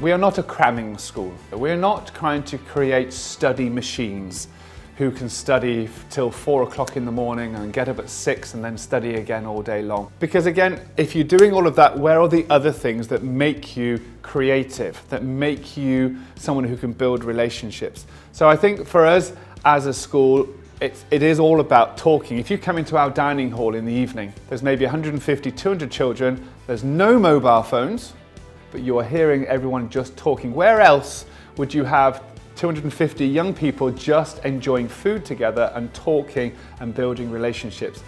We are not a cramming school. We're not trying to create study machines who can study till 4 o'clock in the morning and get up at 6 and then study again all day long. Because again, if you're doing all of that, where are the other things that make you creative, that make you someone who can build relationships? So I think for us as a school, it is all about talking. If you come into our dining hall in the evening, there's maybe 150, 200 children, there's no mobile phones, but you are hearing everyone just talking. Where else would you have 250 young people just enjoying food together and talking and building relationships?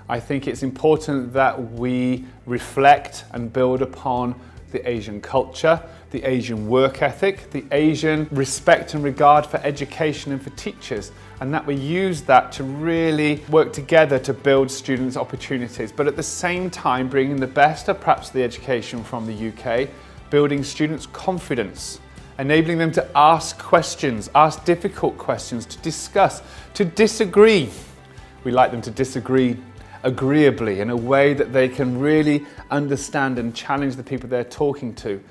I think it's important that we reflect and build upon the Asian culture, the Asian work ethic, the Asian respect and regard for education and for teachers, and that we use that to really work together to build students' opportunities, but at the same time bringing the best of perhaps the education from the UK, building students' confidence, enabling them to ask questions, ask difficult questions, to discuss, to disagree. We like them to disagree agreeably in a way that they can really understand and challenge the people they're talking to.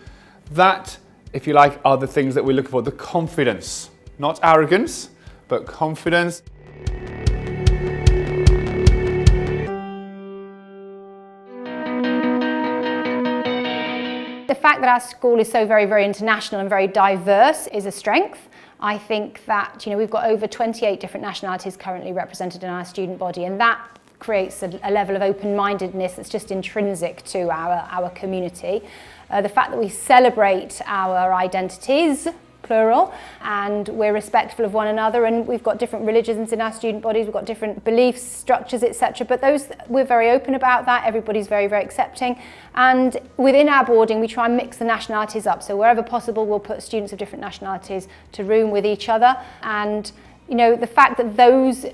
That, if you like, are the things that we're looking for. The confidence, not arrogance, but confidence. The fact that our school is so very, very international and very diverse is a strength. I think that, we've got over 28 different nationalities currently represented in our student body, and that creates a level of open-mindedness that's just intrinsic to our community. The fact that we celebrate our identities, plural, and we're respectful of one another, and we've got different religions in our student bodies, we've got different beliefs, structures, etc. But we're very open about that. Everybody's very, very accepting. And within our boarding, we try and mix the nationalities up. So wherever possible, we'll put students of different nationalities to room with each other. And the fact that those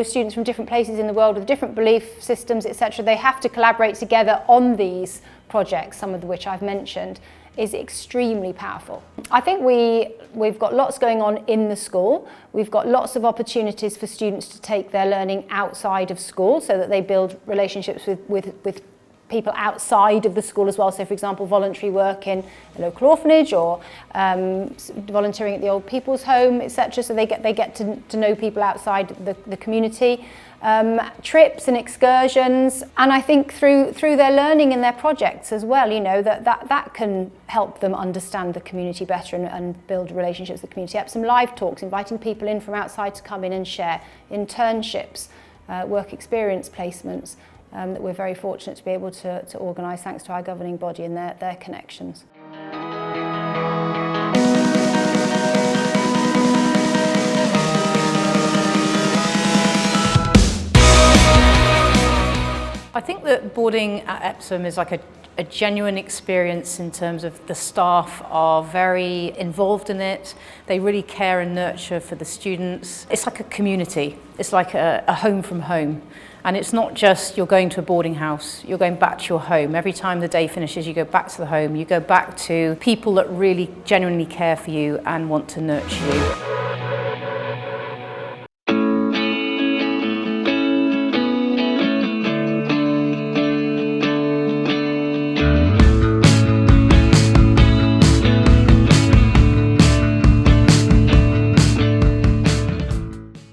students from different places in the world with different belief systems, etc., they have to collaborate together on these projects, some of which I've mentioned, is extremely powerful. I think we've got lots going on in the school. We've got lots of opportunities for students to take their learning outside of school so that they build relationships with people outside of the school as well. So for example, voluntary work in a local orphanage or volunteering at the old people's home, etc. So they get to know people outside the community. Trips and excursions, and I think through their learning and their projects as well, that can help them understand the community better and build relationships with the community. Epsom Live Talks, inviting people in from outside to come in and share, internships, work experience placements, that we're very fortunate to be able to organise thanks to our governing body and their connections. I think that boarding at Epsom is like a genuine experience in terms of the staff are very involved in it. They really care and nurture for the students. It's like a community. It's like a home from home. And it's not just you're going to a boarding house, you're going back to your home. Every time the day finishes, you go back to the home, you go back to people that really genuinely care for you and want to nurture you.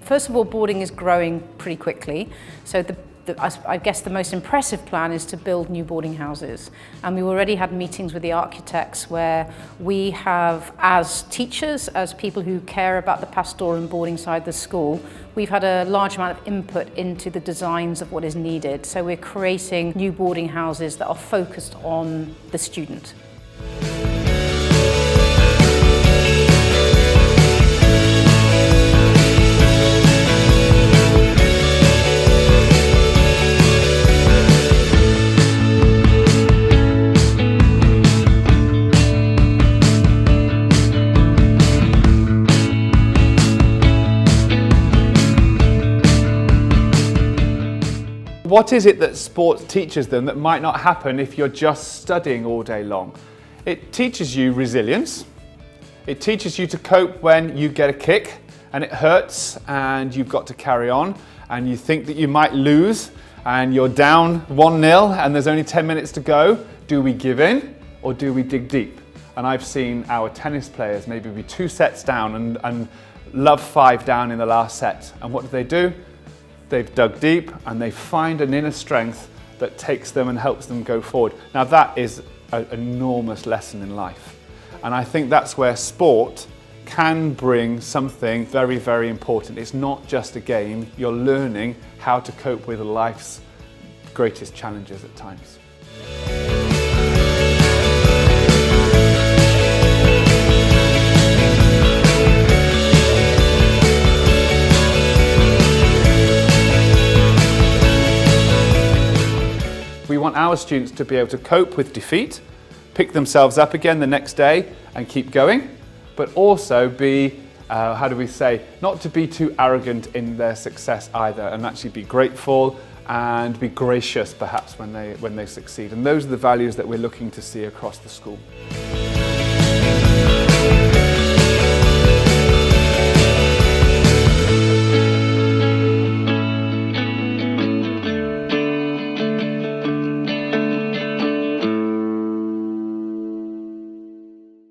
First of all, boarding is growing pretty quickly. So I guess the most impressive plan is to build new boarding houses. And we already had meetings with the architects where we have, as teachers, as people who care about the pastoral and boarding side of the school, we've had a large amount of input into the designs of what is needed. So we're creating new boarding houses that are focused on the student. What is it that sport teaches them that might not happen if you're just studying all day long? It teaches you resilience. It teaches you to cope when you get a kick and it hurts and you've got to carry on and you think that you might lose and you're down 1-0 and there's only 10 minutes to go, do we give in or do we dig deep? And I've seen our tennis players maybe be 2 sets down and love 5 down in the last set. And what do? They've dug deep and they find an inner strength that takes them and helps them go forward. Now that is an enormous lesson in life. And I think that's where sport can bring something very, very important. It's not just a game, you're learning how to cope with life's greatest challenges at times. We want our students to be able to cope with defeat, pick themselves up again the next day and keep going, but also be, not to be too arrogant in their success either, and actually be grateful and be gracious perhaps when they succeed. And those are the values that we're looking to see across the school.